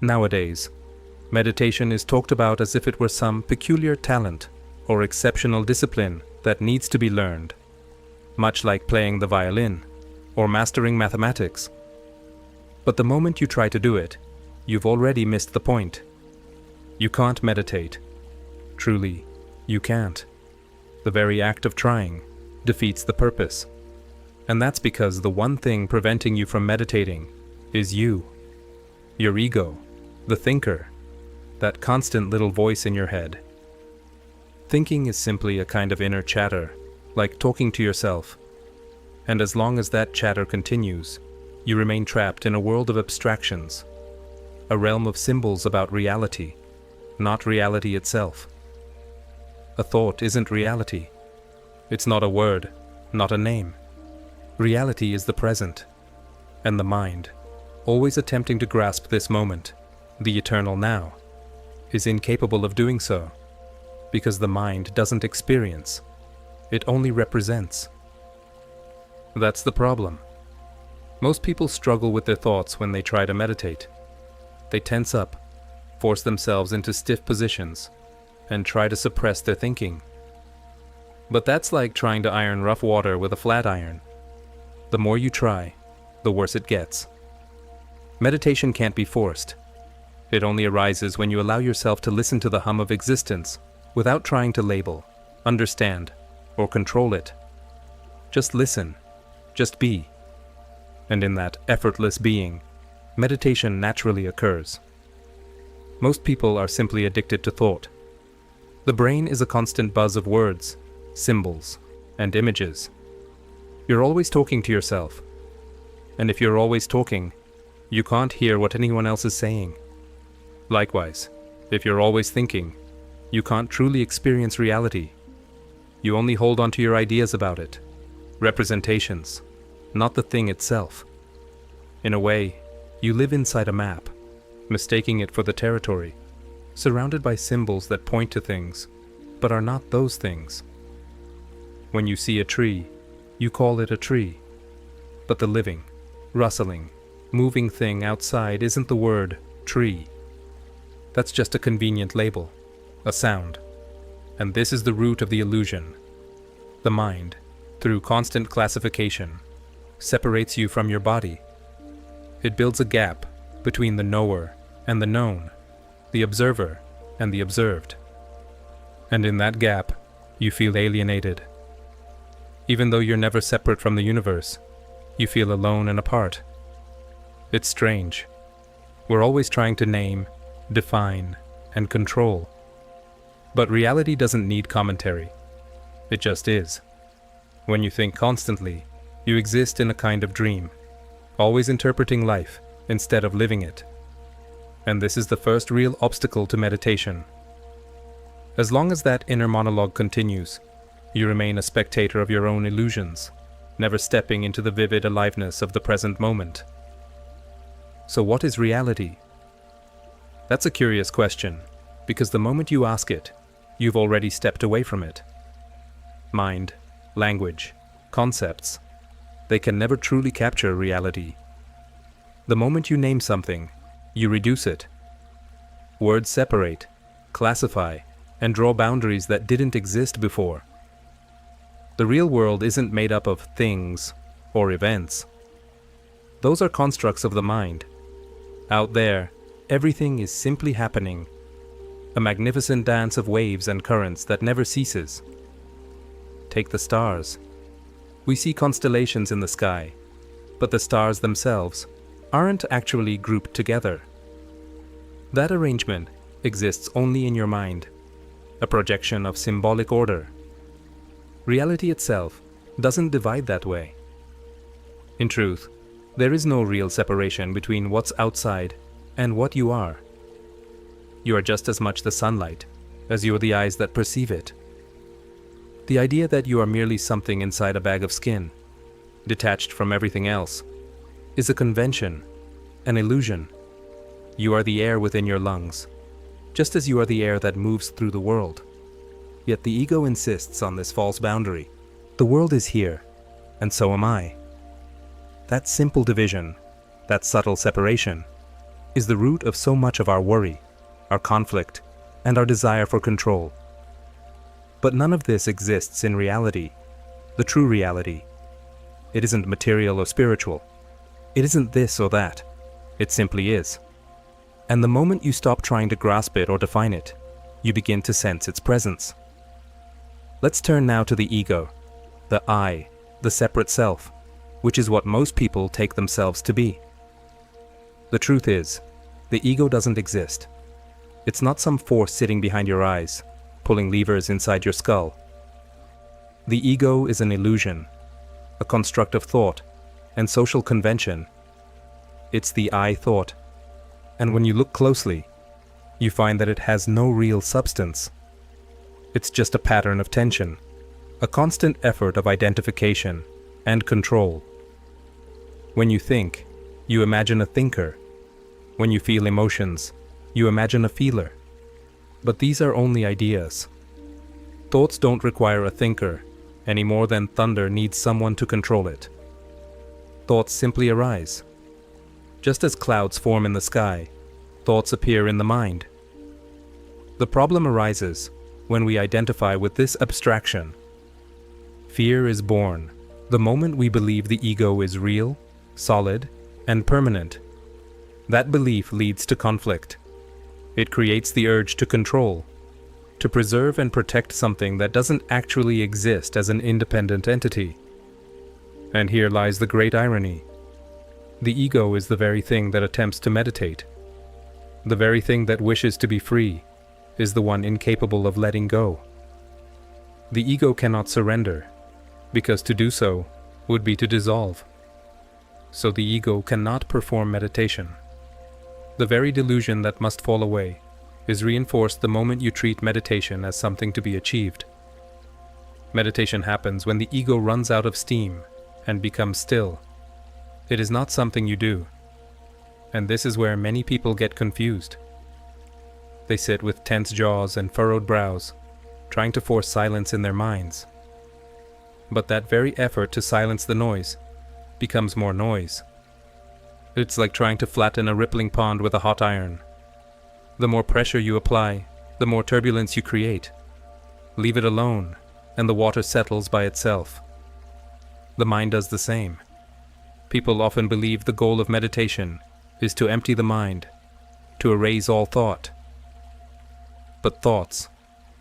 Nowadays, meditation is talked about as if it were some peculiar talent or exceptional discipline that needs to be learned, much like playing the violin or mastering mathematics. But the moment you try to do it, you've already missed the point. You can't meditate. Truly, you can't. The very act of trying defeats the purpose. And that's because the one thing preventing you from meditating is you. Your ego, the thinker, that constant little voice in your head. Thinking is simply a kind of inner chatter, like talking to yourself. And as long as that chatter continues, you remain trapped in a world of abstractions, a realm of symbols about reality, not reality itself. A thought isn't reality. It's not a word, not a name. Reality is the present, and the mind, always attempting to grasp this moment, the eternal now, is incapable of doing so, because the mind doesn't experience, it only represents. That's the problem. Most people struggle with their thoughts when they try to meditate. They tense up, force themselves into stiff positions, and try to suppress their thinking. But that's like trying to iron rough water with a flat iron. The more you try, the worse it gets. Meditation can't be forced. It only arises when you allow yourself to listen to the hum of existence without trying to label, understand, or control it. Just listen. Just be. And in that effortless being, meditation naturally occurs. Most people are simply addicted to thought. The brain is a constant buzz of words, symbols, and images. You're always talking to yourself. And if you're always talking, you can't hear what anyone else is saying. Likewise, if you're always thinking, you can't truly experience reality. You only hold on to your ideas about it, representations, not the thing itself. In a way, you live inside a map, mistaking it for the territory, surrounded by symbols that point to things, but are not those things. When you see a tree, you call it a tree, but the living, rustling, moving thing outside isn't the word tree. That's just a convenient label, a sound. And this is the root of the illusion. The mind, through constant classification, separates you from your body. It builds a gap between the knower and the known, the observer and the observed. And in that gap, you feel alienated. Even though you're never separate from the universe, you feel alone and apart. It's strange. We're always trying to name, define, and control. But reality doesn't need commentary. It just is. When you think constantly, you exist in a kind of dream, always interpreting life instead of living it. And this is the first real obstacle to meditation. As long as that inner monologue continues, you remain a spectator of your own illusions, never stepping into the vivid aliveness of the present moment. So what is reality? That's a curious question, because the moment you ask it, you've already stepped away from it. Mind, language, concepts, they can never truly capture reality. The moment you name something, you reduce it. Words separate, classify, and draw boundaries that didn't exist before. The real world isn't made up of things or events. Those are constructs of the mind. Out there, everything is simply happening, a magnificent dance of waves and currents that never ceases. Take the stars. We see constellations in the sky, but the stars themselves aren't actually grouped together. That arrangement exists only in your mind, a projection of symbolic order. Reality itself doesn't divide that way. In truth, there is no real separation between what's outside and what you are. You are just as much the sunlight as you are the eyes that perceive it. The idea that you are merely something inside a bag of skin, detached from everything else, is a convention, an illusion. You are the air within your lungs, just as you are the air that moves through the world. Yet the ego insists on this false boundary. The world is here, and so am I. That simple division, that subtle separation, is the root of so much of our worry, our conflict, and our desire for control. But none of this exists in reality, the true reality. It isn't material or spiritual. It isn't this or that. It simply is. And the moment you stop trying to grasp it or define it, you begin to sense its presence. Let's turn now to the ego, the I, the separate self, which is what most people take themselves to be. The truth is, the ego doesn't exist. It's not some force sitting behind your eyes, pulling levers inside your skull. The ego is an illusion, a construct of thought and social convention. It's the I thought. And when you look closely, you find that it has no real substance. It's just a pattern of tension, a constant effort of identification and control. When you think, you imagine a thinker. When you feel emotions, you imagine a feeler. But these are only ideas. Thoughts don't require a thinker, any more than thunder needs someone to control it. Thoughts simply arise. Just as clouds form in the sky, thoughts appear in the mind. The problem arises when we identify with this abstraction. Fear is born the moment we believe the ego is real, solid, and permanent. That belief leads to conflict. It creates the urge to control, to preserve and protect something that doesn't actually exist as an independent entity. And here lies the great irony. The ego is the very thing that attempts to meditate. The very thing that wishes to be free is the one incapable of letting go. The ego cannot surrender, because to do so would be to dissolve. So the ego cannot perform meditation. The very delusion that must fall away is reinforced the moment you treat meditation as something to be achieved. Meditation happens when the ego runs out of steam and becomes still. It is not something you do. And this is where many people get confused. They sit with tense jaws and furrowed brows, trying to force silence in their minds. But that very effort to silence the noise becomes more noise. It's like trying to flatten a rippling pond with a hot iron. The more pressure you apply, the more turbulence you create. Leave it alone, and the water settles by itself. The mind does the same. People often believe the goal of meditation is to empty the mind, to erase all thought. But thoughts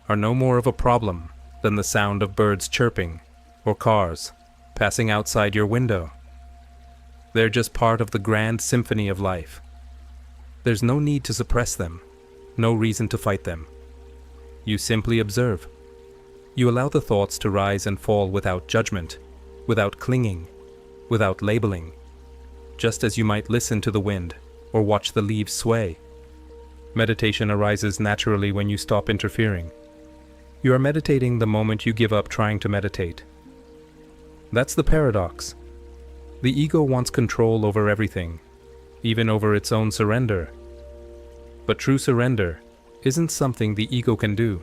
are no more of a problem than the sound of birds chirping or cars passing outside your window. They're just part of the grand symphony of life. There's no need to suppress them, no reason to fight them. You simply observe. You allow the thoughts to rise and fall without judgment, without clinging, without labeling, just as you might listen to the wind or watch the leaves sway. Meditation arises naturally when you stop interfering. You are meditating the moment you give up trying to meditate. That's the paradox. The ego wants control over everything, even over its own surrender. But true surrender isn't something the ego can do.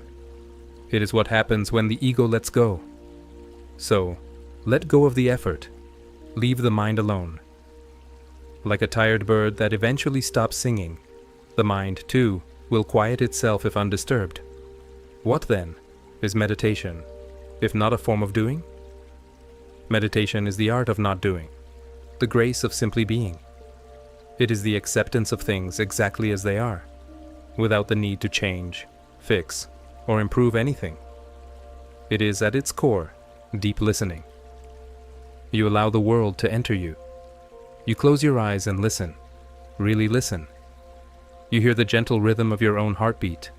It is what happens when the ego lets go. So, let go of the effort. Leave the mind alone. Like a tired bird that eventually stops singing, the mind, too, will quiet itself if undisturbed. What, then, is meditation, if not a form of doing? Meditation is the art of not doing, the grace of simply being. It is the acceptance of things exactly as they are, without the need to change, fix, or improve anything. It is, at its core, deep listening. You allow the world to enter you. You close your eyes and listen, really listen. You hear the gentle rhythm of your own heartbeat,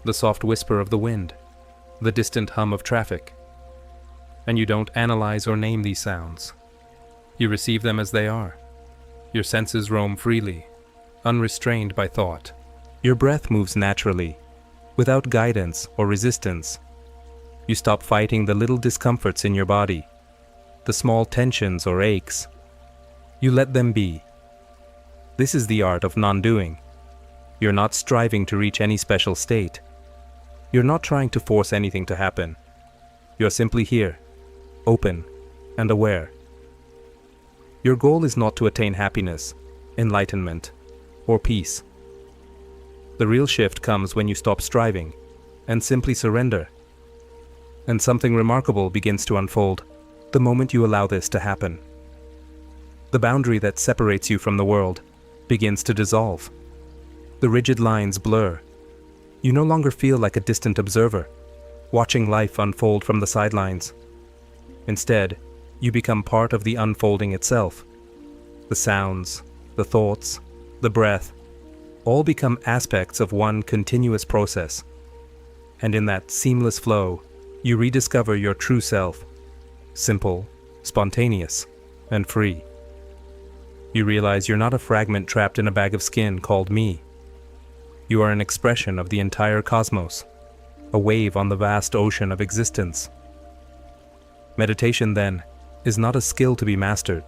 the soft whisper of the wind, the distant hum of traffic. And you don't analyze or name these sounds. You receive them as they are. Your senses roam freely, unrestrained by thought. Your breath moves naturally, without guidance or resistance. You stop fighting the little discomforts in your body, the small tensions or aches. You let them be. This is the art of non-doing. You're not striving to reach any special state. You're not trying to force anything to happen. You're simply here, open and aware. Your goal is not to attain happiness, enlightenment, or peace. The real shift comes when you stop striving and simply surrender. And something remarkable begins to unfold the moment you allow this to happen. The boundary that separates you from the world begins to dissolve. The rigid lines blur. You no longer feel like a distant observer, watching life unfold from the sidelines. Instead, you become part of the unfolding itself. The sounds, the thoughts, the breath, all become aspects of one continuous process. And in that seamless flow, you rediscover your true self, simple, spontaneous, and free. You realize you're not a fragment trapped in a bag of skin called me. You are an expression of the entire cosmos, a wave on the vast ocean of existence. Meditation, then, is not a skill to be mastered,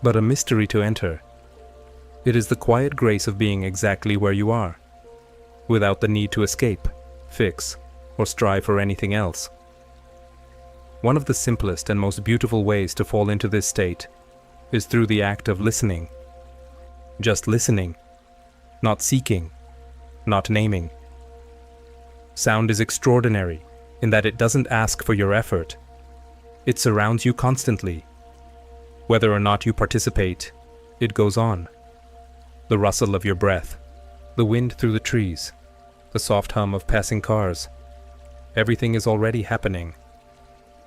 but a mystery to enter. It is the quiet grace of being exactly where you are, without the need to escape, fix, or strive for anything else. One of the simplest and most beautiful ways to fall into this state is through the act of listening. Just listening, not seeking, not naming. Sound is extraordinary in that it doesn't ask for your effort. It surrounds you constantly. Whether or not you participate, it goes on. The rustle of your breath, the wind through the trees, the soft hum of passing cars. Everything is already happening.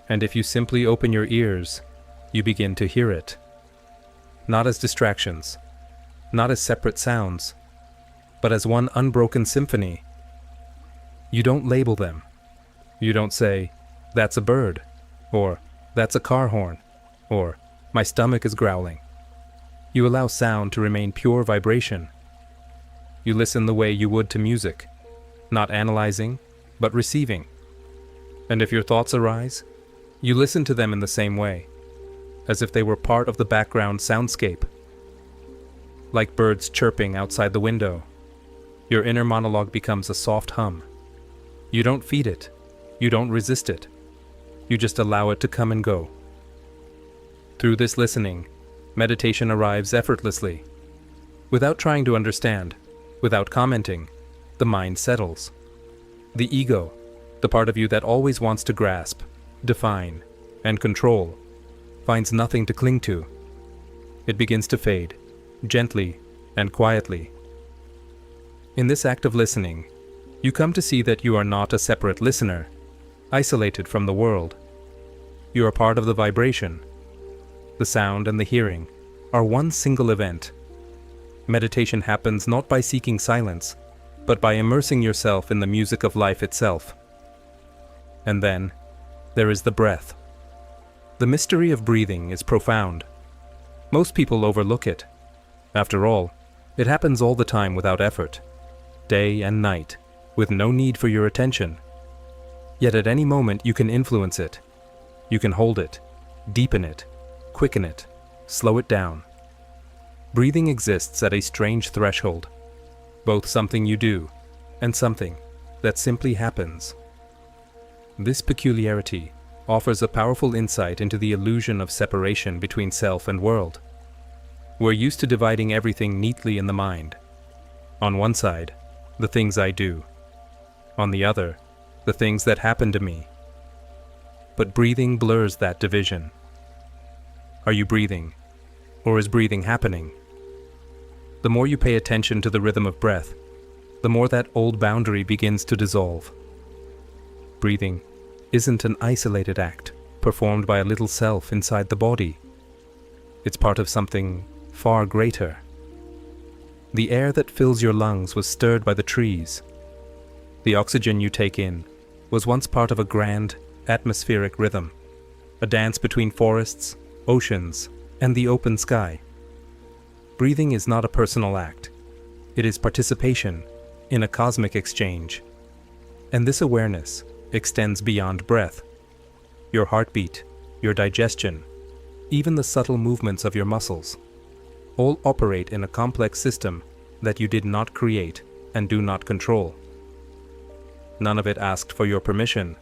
And if you simply open your ears, you begin to hear it. Not as distractions, not as separate sounds, but as one unbroken symphony. You don't label them. You don't say, "That's a bird," or "That's a car horn," or "My stomach is growling." You allow sound to remain pure vibration. You listen the way you would to music, not analyzing, but receiving. And if your thoughts arise, you listen to them in the same way, as if they were part of the background soundscape. Like birds chirping outside the window, your inner monologue becomes a soft hum. You don't feed it, you don't resist it, you just allow it to come and go. Through this listening, meditation arrives effortlessly. Without trying to understand, without commenting, the mind settles. The ego, the part of you that always wants to grasp, define, and control, finds nothing to cling to. It begins to fade, gently and quietly. In this act of listening, you come to see that you are not a separate listener, isolated from the world. You are part of the vibration. The sound and the hearing are one single event. Meditation happens not by seeking silence, but by immersing yourself in the music of life itself. And then, there is the breath. The mystery of breathing is profound. Most people overlook it. After all, it happens all the time without effort, day and night, with no need for your attention. Yet at any moment you can influence it. You can hold it, deepen it, quicken it, slow it down. Breathing exists at a strange threshold, both something you do and something that simply happens. This peculiarity offers a powerful insight into the illusion of separation between self and world. We're used to dividing everything neatly in the mind. On one side, the things I do. On the other, the things that happen to me. But breathing blurs that division. Are you breathing, or is breathing happening? The more you pay attention to the rhythm of breath, the more that old boundary begins to dissolve. Breathing isn't an isolated act performed by a little self inside the body. It's part of something far greater. The air that fills your lungs was stirred by the trees. The oxygen you take in was once part of a grand, atmospheric rhythm, a dance between forests, oceans, and the open sky. Breathing is not a personal act. It is participation in a cosmic exchange. And this awareness extends beyond breath. Your heartbeat, your digestion, even the subtle movements of your muscles, all operate in a complex system that you did not create and do not control. None of it asked for your permission.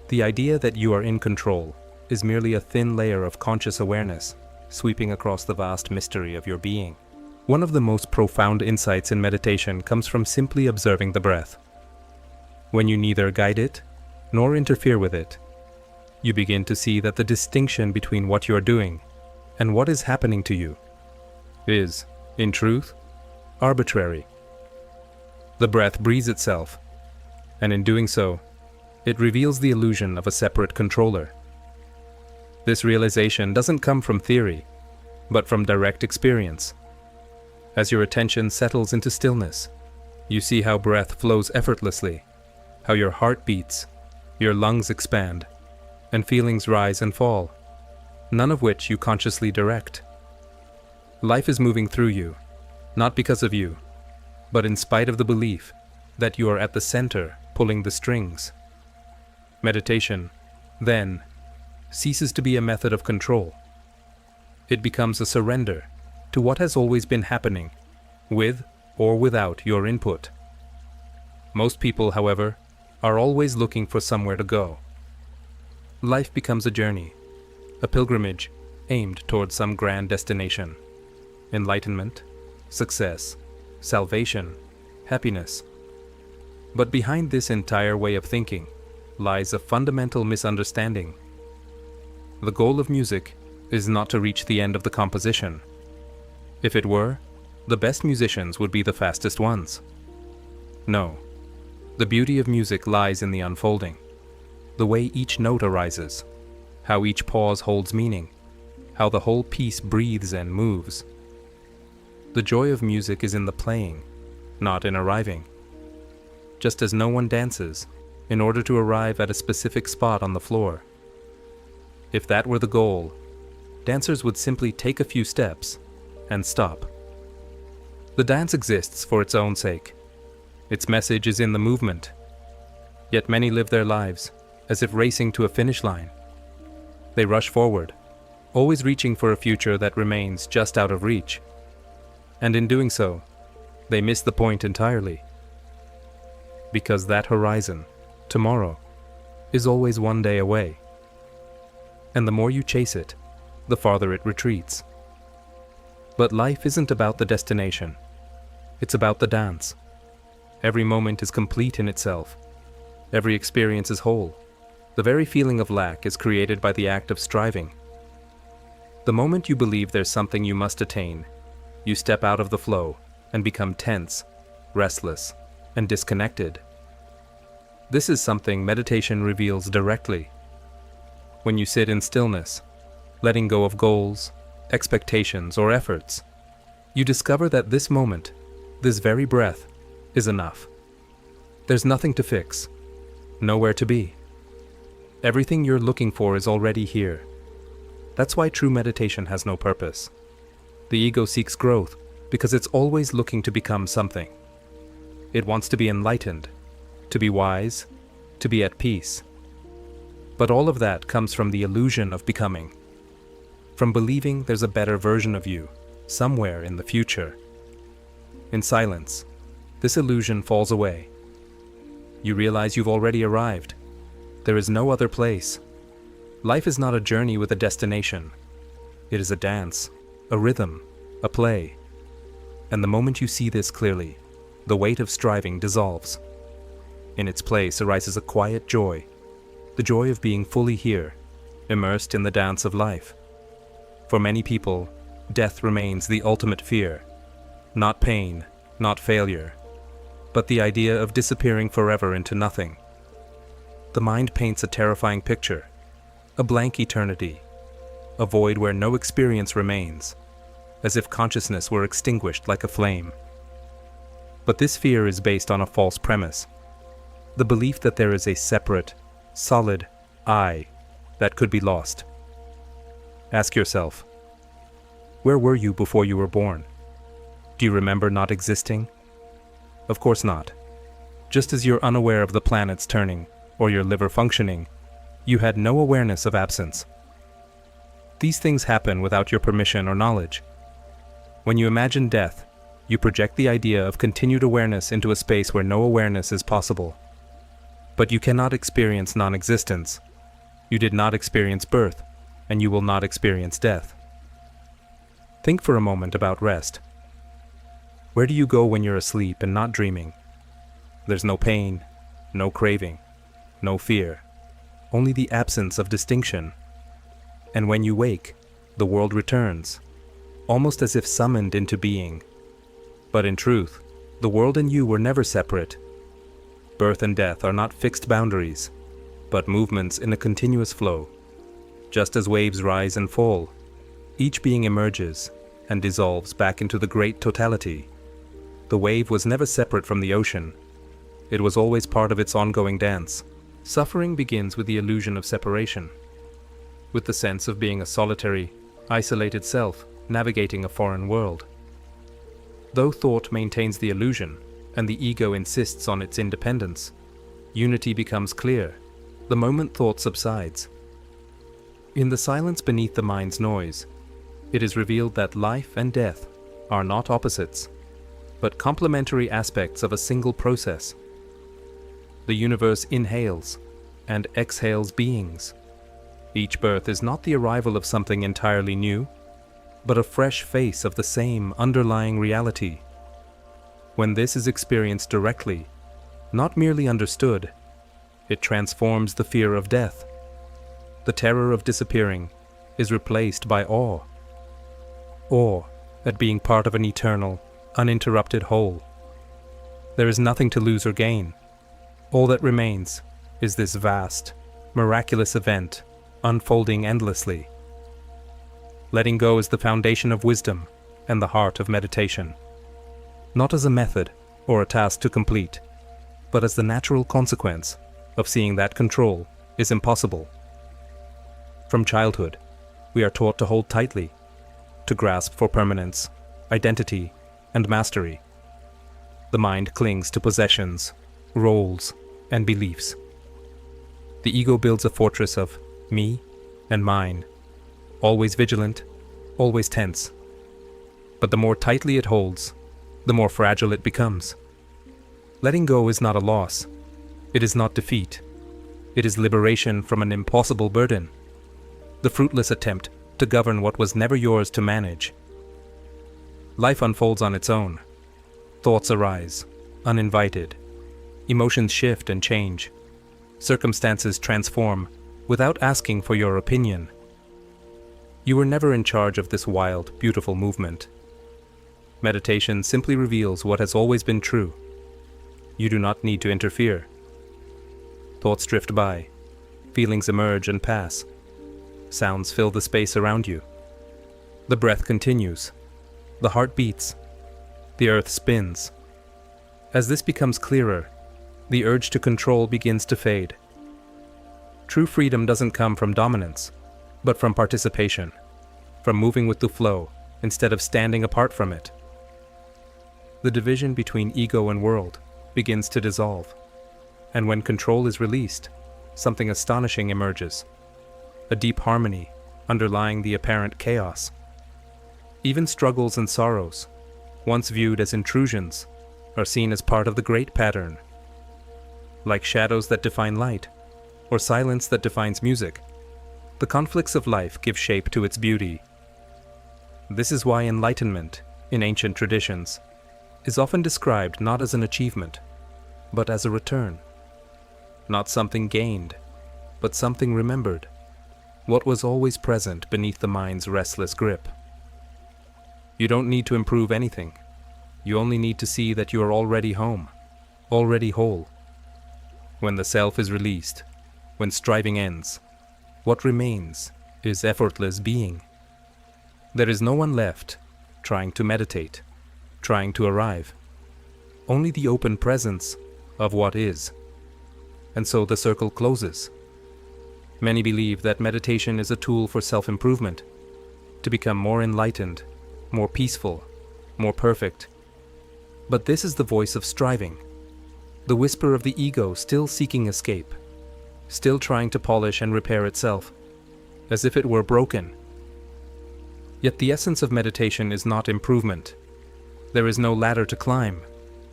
The idea that you are in control is merely a thin layer of conscious awareness sweeping across the vast mystery of your being. One of the most profound insights in meditation comes from simply observing the breath. When you neither guide it nor interfere with it, you begin to see that the distinction between what you are doing and what is happening to you is, in truth, arbitrary. The breath breathes itself, and in doing so, it reveals the illusion of a separate controller. This realization doesn't come from theory, but from direct experience. As your attention settles into stillness, you see how breath flows effortlessly, how your heart beats, your lungs expand, and feelings rise and fall, none of which you consciously direct. Life is moving through you, not because of you, but in spite of the belief that you are at the center pulling the strings. Meditation, then, ceases to be a method of control. It becomes a surrender to what has always been happening, with or without your input. Most people, however, are always looking for somewhere to go. Life becomes a journey, a pilgrimage aimed towards some grand destination. Enlightenment, success, salvation, happiness. But behind this entire way of thinking lies a fundamental misunderstanding. The goal of music is not to reach the end of the composition. If it were, the best musicians would be the fastest ones. No, the beauty of music lies in the unfolding, the way each note arises, how each pause holds meaning, how the whole piece breathes and moves. The joy of music is in the playing, not in arriving. Just as no one dances in order to arrive at a specific spot on the floor. If that were the goal, dancers would simply take a few steps and stop. The dance exists for its own sake. Its message is in the movement. Yet many live their lives as if racing to a finish line. They rush forward, always reaching for a future that remains just out of reach. And in doing so, they miss the point entirely. Because that horizon, tomorrow, is always one day away. And the more you chase it, the farther it retreats. But life isn't about the destination. It's about the dance. Every moment is complete in itself. Every experience is whole. The very feeling of lack is created by the act of striving. The moment you believe there's something you must attain, you step out of the flow and become tense, restless, and disconnected. This is something meditation reveals directly. When you sit in stillness, letting go of goals, expectations, or efforts, you discover that this moment, this very breath, is enough. There's nothing to fix, nowhere to be. Everything you're looking for is already here. That's why true meditation has no purpose. The ego seeks growth because it's always looking to become something. It wants to be enlightened, to be wise, to be at peace. But all of that comes from the illusion of becoming, from believing there's a better version of you, somewhere in the future. In silence, this illusion falls away. You realize you've already arrived. There is no other place. Life is not a journey with a destination. It is a dance, a rhythm, a play. And the moment you see this clearly, the weight of striving dissolves. In its place arises a quiet joy, the joy of being fully here, immersed in the dance of life. For many people, death remains the ultimate fear. Not pain, not failure, but the idea of disappearing forever into nothing. The mind paints a terrifying picture, a blank eternity, a void where no experience remains, as if consciousness were extinguished like a flame. But this fear is based on a false premise, the belief that there is a separate, solid I that could be lost. Ask yourself, where were you before you were born? Do you remember not existing? Of course not. Just as you're unaware of the planets turning or your liver functioning, you had no awareness of absence. These things happen without your permission or knowledge. When you imagine death, you project the idea of continued awareness into a space where no awareness is possible. But you cannot experience non-existence. You did not experience birth, and you will not experience death. Think for a moment about rest. Where do you go when you're asleep and not dreaming? There's no pain, no craving, no fear, only the absence of distinction. And when you wake, the world returns, almost as if summoned into being. But in truth, the world and you were never separate. Birth and death are not fixed boundaries, but movements in a continuous flow. Just as waves rise and fall, each being emerges and dissolves back into the great totality. The wave was never separate from the ocean. It was always part of its ongoing dance. Suffering begins with the illusion of separation, with the sense of being a solitary, isolated self navigating a foreign world. Though thought maintains the illusion, and the ego insists on its independence, unity becomes clear the moment thought subsides. In the silence beneath the mind's noise, it is revealed that life and death are not opposites, but complementary aspects of a single process. The universe inhales and exhales beings. Each birth is not the arrival of something entirely new, but a fresh face of the same underlying reality. When this is experienced directly, not merely understood, it transforms the fear of death. The terror of disappearing is replaced by awe. Awe at being part of an eternal, uninterrupted whole. There is nothing to lose or gain. All that remains is this vast, miraculous event unfolding endlessly. Letting go is the foundation of wisdom and the heart of meditation. Not as a method or a task to complete, but as the natural consequence of seeing that control is impossible. From childhood, we are taught to hold tightly, to grasp for permanence, identity, and mastery. The mind clings to possessions, roles, and beliefs. The ego builds a fortress of me and mine, always vigilant, always tense. But the more tightly it holds, the more fragile it becomes. Letting go is not a loss. It is not defeat. It is liberation from an impossible burden, the fruitless attempt to govern what was never yours to manage. Life unfolds on its own. Thoughts arise, uninvited. Emotions shift and change. Circumstances transform without asking for your opinion. You were never in charge of this wild, beautiful movement. Meditation simply reveals what has always been true. You do not need to interfere. Thoughts drift by. Feelings emerge and pass. Sounds fill the space around you. The breath continues. The heart beats. The earth spins. As this becomes clearer, the urge to control begins to fade. True freedom doesn't come from dominance, but from participation, from moving with the flow instead of standing apart from it. The division between ego and world begins to dissolve, and when control is released, something astonishing emerges, a deep harmony underlying the apparent chaos. Even struggles and sorrows, once viewed as intrusions, are seen as part of the great pattern. Like shadows that define light, or silence that defines music, the conflicts of life give shape to its beauty. This is why enlightenment, in ancient traditions, is often described not as an achievement, but as a return. Not something gained, but something remembered, what was always present beneath the mind's restless grip. You don't need to improve anything. You only need to see that you are already home, already whole. When the self is released, when striving ends, what remains is effortless being. There is no one left trying to meditate, trying to arrive. Only the open presence of what is. And so the circle closes. Many believe that meditation is a tool for self-improvement, to become more enlightened, more peaceful, more perfect. But this is the voice of striving, the whisper of the ego still seeking escape, still trying to polish and repair itself, as if it were broken. Yet the essence of meditation is not improvement. There is no ladder to climb,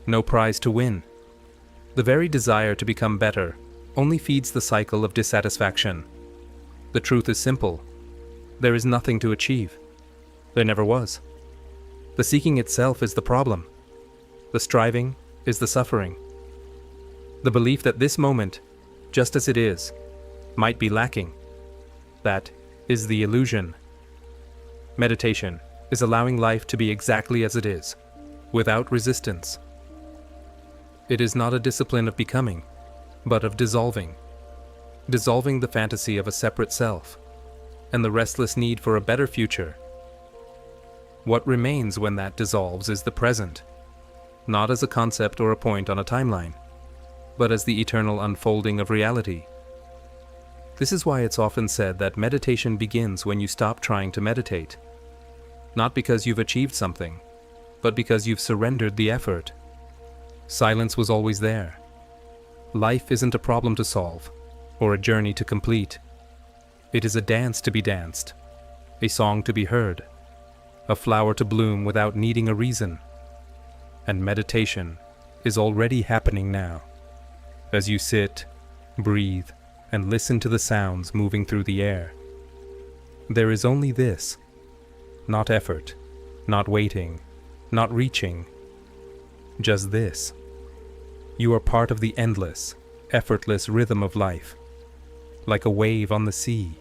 no prize to win. The very desire to become better only feeds the cycle of dissatisfaction. The truth is simple. There is nothing to achieve. There never was. The seeking itself is the problem. The striving is the suffering. The belief that this moment, just as it is, might be lacking. That is the illusion. Meditation is allowing life to be exactly as it is, without resistance. It is not a discipline of becoming, but of dissolving. Dissolving the fantasy of a separate self, and the restless need for a better future. What remains when that dissolves is the present, not as a concept or a point on a timeline, but as the eternal unfolding of reality. This is why it's often said that meditation begins when you stop trying to meditate. Not because you've achieved something, but because you've surrendered the effort. Silence was always there. Life isn't a problem to solve, or a journey to complete. It is a dance to be danced, a song to be heard, a flower to bloom without needing a reason. And meditation is already happening now, as you sit, breathe, and listen to the sounds moving through the air. There is only this, not effort, not waiting, not reaching, just this. You are part of the endless, effortless rhythm of life, like a wave on the sea.